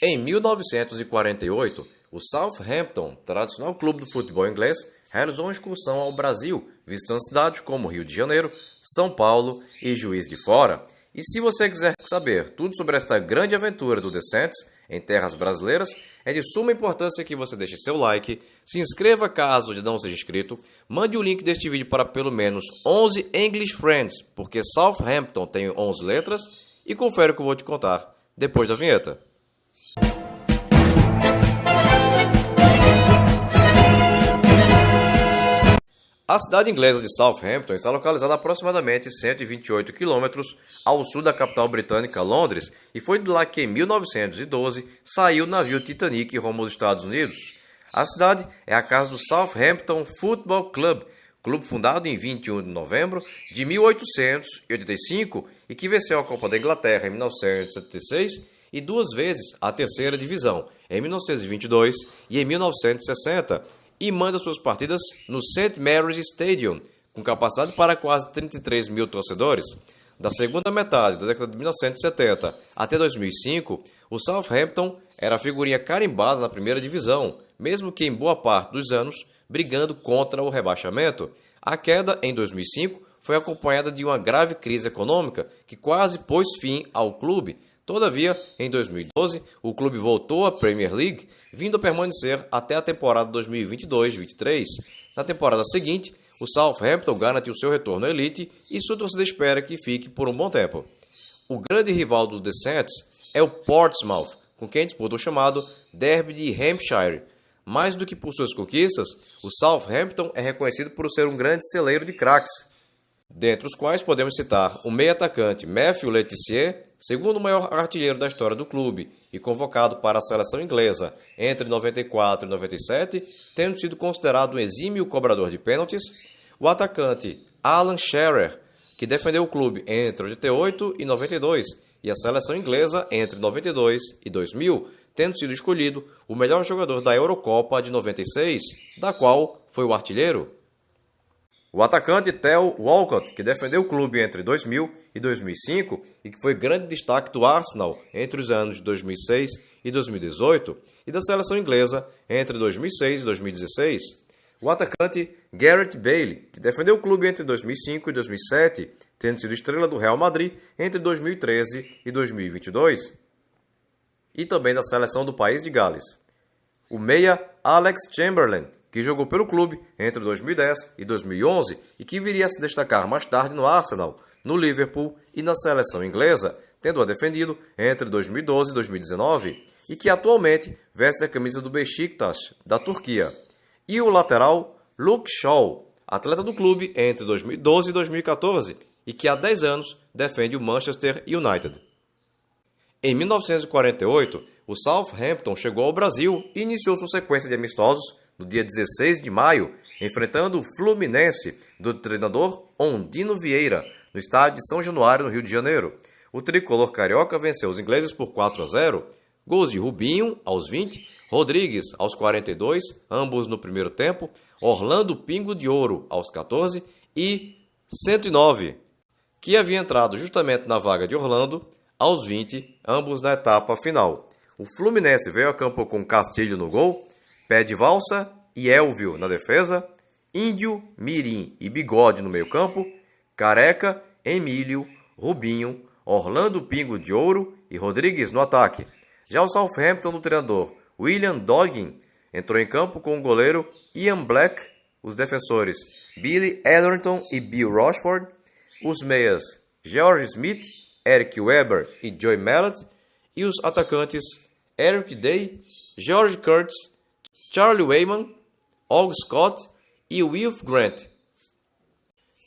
Em 1948, o Southampton, tradicional clube do futebol inglês, realizou uma excursão ao Brasil, visitando cidades como Rio de Janeiro, São Paulo e Juiz de Fora. E se você quiser saber tudo sobre esta grande aventura do The Saints em terras brasileiras, é de suma importância que você deixe seu like, se inscreva caso não seja inscrito, mande o link deste vídeo para pelo menos 11 English Friends, porque Southampton tem 11 letras, e confere o que eu vou te contar depois da vinheta. A cidade inglesa de Southampton está localizada a aproximadamente 128 quilômetros ao sul da capital britânica, Londres, e foi de lá que em 1912 saiu o navio Titanic rumo aos Estados Unidos. A cidade é a casa do Southampton Football Club, clube fundado em 21 de novembro de 1885 e que venceu a Copa da Inglaterra em 1976 e duas vezes a terceira divisão, em 1922 e em 1960, e manda suas partidas no St. Mary's Stadium, com capacidade para quase 33 mil torcedores. Da segunda metade da década de 1970 até 2005, o Southampton era a figurinha carimbada na primeira divisão, mesmo que em boa parte dos anos brigando contra o rebaixamento. A queda em 2005 foi acompanhada de uma grave crise econômica que quase pôs fim ao clube. Todavia, em 2012, o clube voltou à Premier League, vindo a permanecer até a temporada 2022-23. Na temporada seguinte, o Southampton garantiu seu retorno à elite e sua torcida espera que fique por um bom tempo. O grande rival do The Saints é o Portsmouth, com quem disputa o chamado Derby de Hampshire. Mais do que por suas conquistas, o Southampton é reconhecido por ser um grande celeiro de craques, dentre os quais podemos citar o meio-atacante Matthew Le Tissier, segundo maior artilheiro da história do clube e convocado para a seleção inglesa entre 94 e 97, tendo sido considerado um exímio cobrador de pênaltis, o atacante Alan Shearer, que defendeu o clube entre 88 e 92 e a seleção inglesa entre 92 e 2000, tendo sido escolhido o melhor jogador da Eurocopa de 96, da qual foi o artilheiro. O atacante Theo Walcott, que defendeu o clube entre 2000 e 2005 e que foi grande destaque do Arsenal entre os anos de 2006 e 2018 e da seleção inglesa entre 2006 e 2016. O atacante Gareth Bale, que defendeu o clube entre 2005 e 2007, tendo sido estrela do Real Madrid entre 2013 e 2022. E também da seleção do país de Gales. O meia Alex Chamberlain, que jogou pelo clube entre 2010 e 2011 e que viria a se destacar mais tarde no Arsenal, no Liverpool e na seleção inglesa, tendo-a defendido entre 2012 e 2019 e que atualmente veste a camisa do Beşiktaş, da Turquia. E o lateral Luke Shaw, atleta do clube entre 2012 e 2014 e que há 10 anos defende o Manchester United. Em 1948, o Southampton chegou ao Brasil e iniciou sua sequência de amistosos no dia 16 de maio, enfrentando o Fluminense, do treinador Ondino Vieira, no estádio de São Januário, no Rio de Janeiro. O tricolor carioca venceu os ingleses por 4-0, gols de Rubinho, aos 20, Rodrigues, aos 42, ambos no primeiro tempo, Orlando Pingo de Ouro, aos 14, e 109, que havia entrado justamente na vaga de Orlando, aos 20, ambos na etapa final. O Fluminense veio a campo com Castilho no gol, Pé de Valsa e Elvio na defesa, Índio, Mirim e Bigode no meio-campo, Careca, Emílio, Rubinho, Orlando Pingo de Ouro e Rodrigues no ataque. Já o Southampton do treinador William Doggin entrou em campo com o goleiro Ian Black, os defensores Billy Ellerton e Bill Rochford, os meias George Smith, Eric Weber e Joey Mallet e os atacantes Eric Day, George Curtis, Charlie Wayman, Og Scott e Wilf Grant.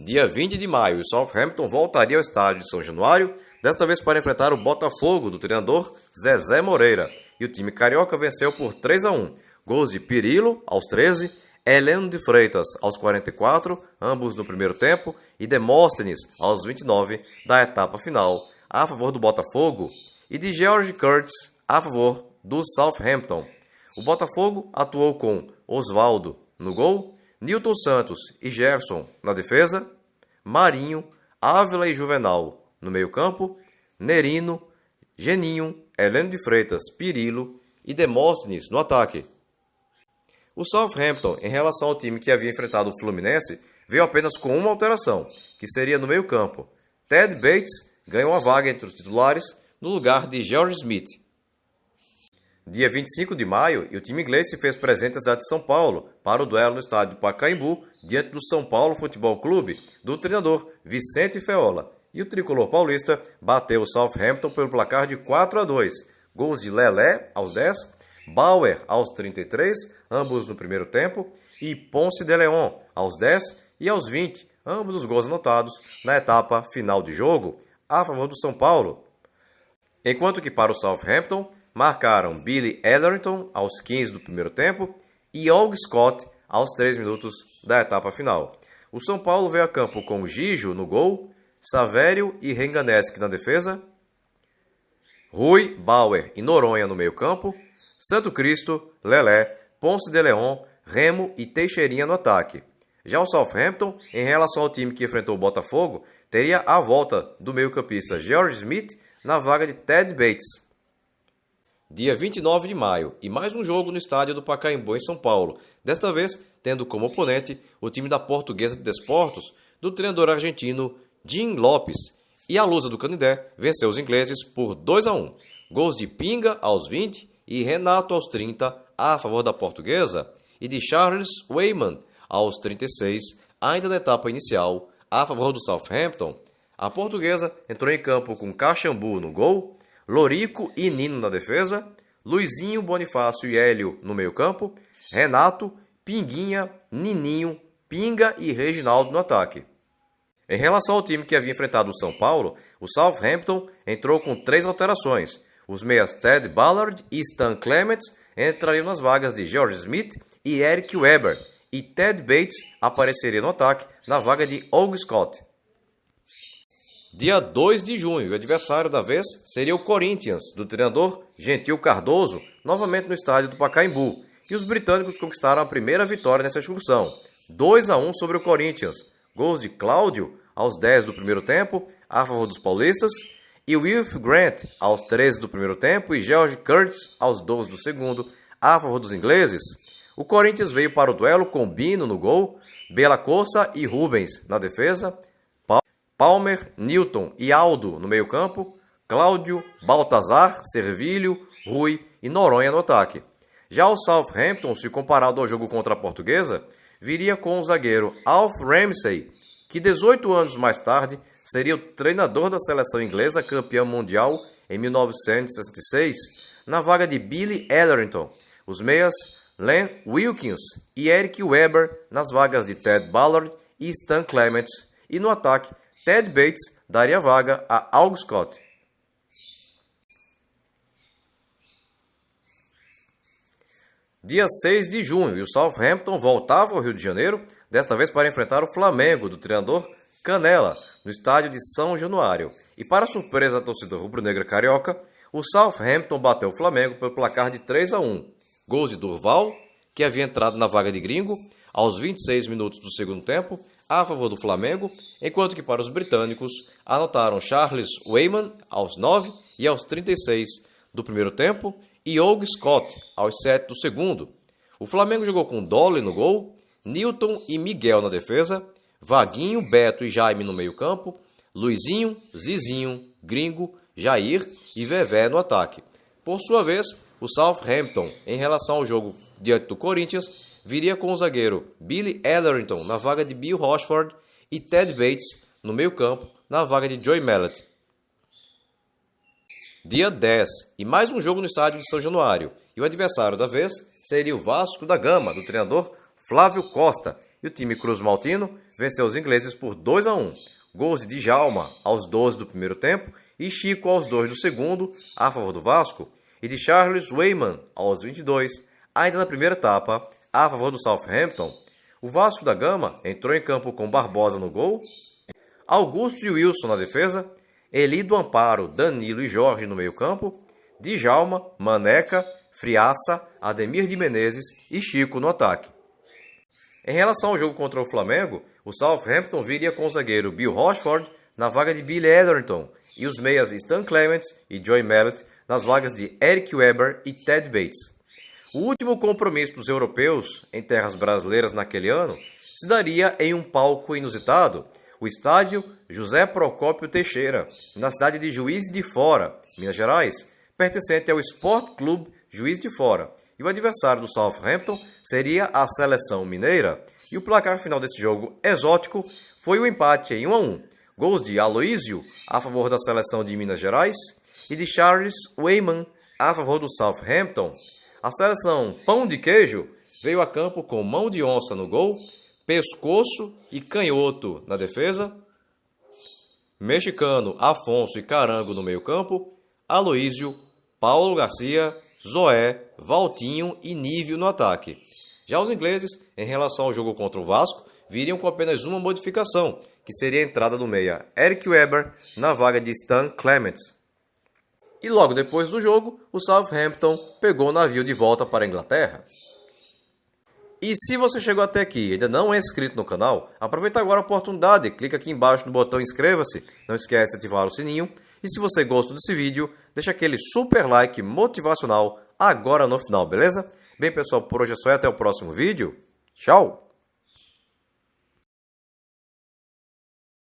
Dia 20 de maio, o Southampton voltaria ao estádio de São Januário, desta vez para enfrentar o Botafogo do treinador Zezé Moreira. E o time carioca venceu por 3-1. Gols de Pirillo, aos 13, Heleno de Freitas, aos 44, ambos no primeiro tempo, e Demóstenes, aos 29, da etapa final, a favor do Botafogo, e de George Curtis, a favor do Southampton. O Botafogo atuou com Osvaldo no gol, Nilton Santos e Gerson na defesa, Marinho, Ávila e Juvenal no meio-campo, Nerino, Geninho, Heleno de Freitas, Pirilo e Demóstenes no ataque. O Southampton, em relação ao time que havia enfrentado o Fluminense, veio apenas com uma alteração, que seria no meio-campo. Ted Bates ganhou uma vaga entre os titulares no lugar de George Smith. Dia 25 de maio, o time inglês se fez presente na cidade de São Paulo para o duelo no estádio do Pacaembu, diante do São Paulo Futebol Clube, do treinador Vicente Feola. E o tricolor paulista bateu o Southampton pelo placar de 4-2. Gols de Lelé aos 10, Bauer aos 33, ambos no primeiro tempo, e Ponce de Leon aos 10 e aos 20, ambos os gols anotados na etapa final de jogo, a favor do São Paulo. Enquanto que para o Southampton, marcaram Billy Ellerington aos 15 do primeiro tempo e Og Scott aos 3 minutos da etapa final. O São Paulo veio a campo com Gijo no gol, Savério e Renganeschi na defesa, Rui, Bauer e Noronha no meio campo, Santo Cristo, Lelé, Ponce de Leon, Remo e Teixeirinha no ataque. Já o Southampton, em relação ao time que enfrentou o Botafogo, teria a volta do meio-campista George Smith na vaga de Ted Bates. Dia 29 de maio, e mais um jogo no estádio do Pacaembu em São Paulo, desta vez tendo como oponente o time da Portuguesa de Desportos, do treinador argentino Jim Lopes, e a Lusa do Canindé venceu os ingleses por 2-1. Gols de Pinga aos 20 e Renato aos 30 a favor da Portuguesa, e de Charles Weyman aos 36, ainda na etapa inicial, a favor do Southampton. A Portuguesa entrou em campo com Caxambu no gol, Lorico e Nino na defesa, Luizinho, Bonifácio e Hélio no meio-campo, Renato, Pinguinha, Nininho, Pinga e Reginaldo no ataque. Em relação ao time que havia enfrentado o São Paulo, o Southampton entrou com 3 alterações. Os meias Ted Ballard e Stan Clements entrariam nas vagas de George Smith e Eric Weber, e Ted Bates apareceria no ataque na vaga de Og Scott. Dia 2 de junho, o adversário da vez seria o Corinthians, do treinador Gentil Cardoso, novamente no estádio do Pacaembu, e os britânicos conquistaram a primeira vitória nessa excursão, 2-1 sobre o Corinthians. Gols de Cláudio aos 10 do primeiro tempo, a favor dos paulistas, e Wilf Grant aos 13 do primeiro tempo e George Curtis aos 12 do segundo, a favor dos ingleses. O Corinthians veio para o duelo com Bino no gol, Bela Cossa e Rubens na defesa, Palmer, Newton e Aldo no meio-campo, Cláudio, Baltazar, Servilho, Rui e Noronha no ataque. Já o Southampton, se comparado ao jogo contra a Portuguesa, viria com o zagueiro Alf Ramsey, que 18 anos mais tarde seria o treinador da seleção inglesa campeã mundial em 1966, na vaga de Billy Ellerington. Os meias Len Wilkins e Eric Weber nas vagas de Ted Ballard e Stan Clements, e no ataque Ted Bates daria vaga a Og Scott. Dia 6 de junho, e o Southampton voltava ao Rio de Janeiro, desta vez para enfrentar o Flamengo, do treinador Canella, no estádio de São Januário. E para surpresa da torcida rubro-negra carioca, o Southampton bateu o Flamengo pelo placar de 3-1. Gols de Durval, que havia entrado na vaga de Gringo, aos 26 minutos do segundo tempo, a favor do Flamengo, enquanto que para os britânicos anotaram Charles Weyman aos 9 e aos 36 do primeiro tempo e Og Scott aos 7 do segundo. O Flamengo jogou com Dolly no gol, Newton e Miguel na defesa, Vaguinho, Beto e Jaime no meio-campo, Luizinho, Zizinho, Gringo, Jair e Vevé no ataque. Por sua vez, o Southampton, em relação ao jogo diante do Corinthians, viria com o zagueiro Billy Ellerington na vaga de Bill Rochford e Ted Bates no meio-campo na vaga de Joey Mallet. Dia 10, e mais um jogo no estádio de São Januário, e o adversário da vez seria o Vasco da Gama, do treinador Flávio Costa, e o time Cruz Maltino venceu os ingleses por 2-1. Gols de Djalma aos 12 do primeiro tempo e Chico aos 2 do segundo, a favor do Vasco, e de Charles Weyman aos 22, ainda na primeira etapa, a favor do Southampton. O Vasco da Gama entrou em campo com Barbosa no gol, Augusto e Wilson na defesa, Eli do Amparo, Danilo e Jorge no meio-campo, Djalma, Maneca, Friaça, Ademir de Menezes e Chico no ataque. Em relação ao jogo contra o Flamengo, o Southampton viria com o zagueiro Bill Rochford na vaga de Billy Etherington e os meias Stan Clements e Joey Mallet nas vagas de Eric Weber e Ted Bates. O último compromisso dos europeus em terras brasileiras naquele ano se daria em um palco inusitado, o estádio José Procópio Teixeira, na cidade de Juiz de Fora, Minas Gerais, pertencente ao Sport Clube Juiz de Fora. E o adversário do Southampton seria a seleção mineira. E o placar final desse jogo exótico foi o empate em 1-1. Gols de Aloísio a favor da seleção de Minas Gerais e de Charles Weyman a favor do Southampton. A seleção Pão de Queijo veio a campo com mão de onça no gol, pescoço e canhoto na defesa, mexicano Afonso e Carango no meio-campo, Aloísio, Paulo Garcia, Zoé, Valtinho e Nívio no ataque. Já os ingleses, em relação ao jogo contra o Vasco, viriam com apenas uma modificação, que seria a entrada do meia Eric Weber na vaga de Stan Clements. E logo depois do jogo, o Southampton pegou o navio de volta para a Inglaterra. E se você chegou até aqui e ainda não é inscrito no canal, aproveita agora a oportunidade, clica aqui embaixo no botão inscreva-se, não esquece de ativar o sininho, e se você gostou desse vídeo, deixa aquele super like motivacional agora no final, beleza? Bem pessoal, por hoje é só e até o próximo vídeo. Tchau!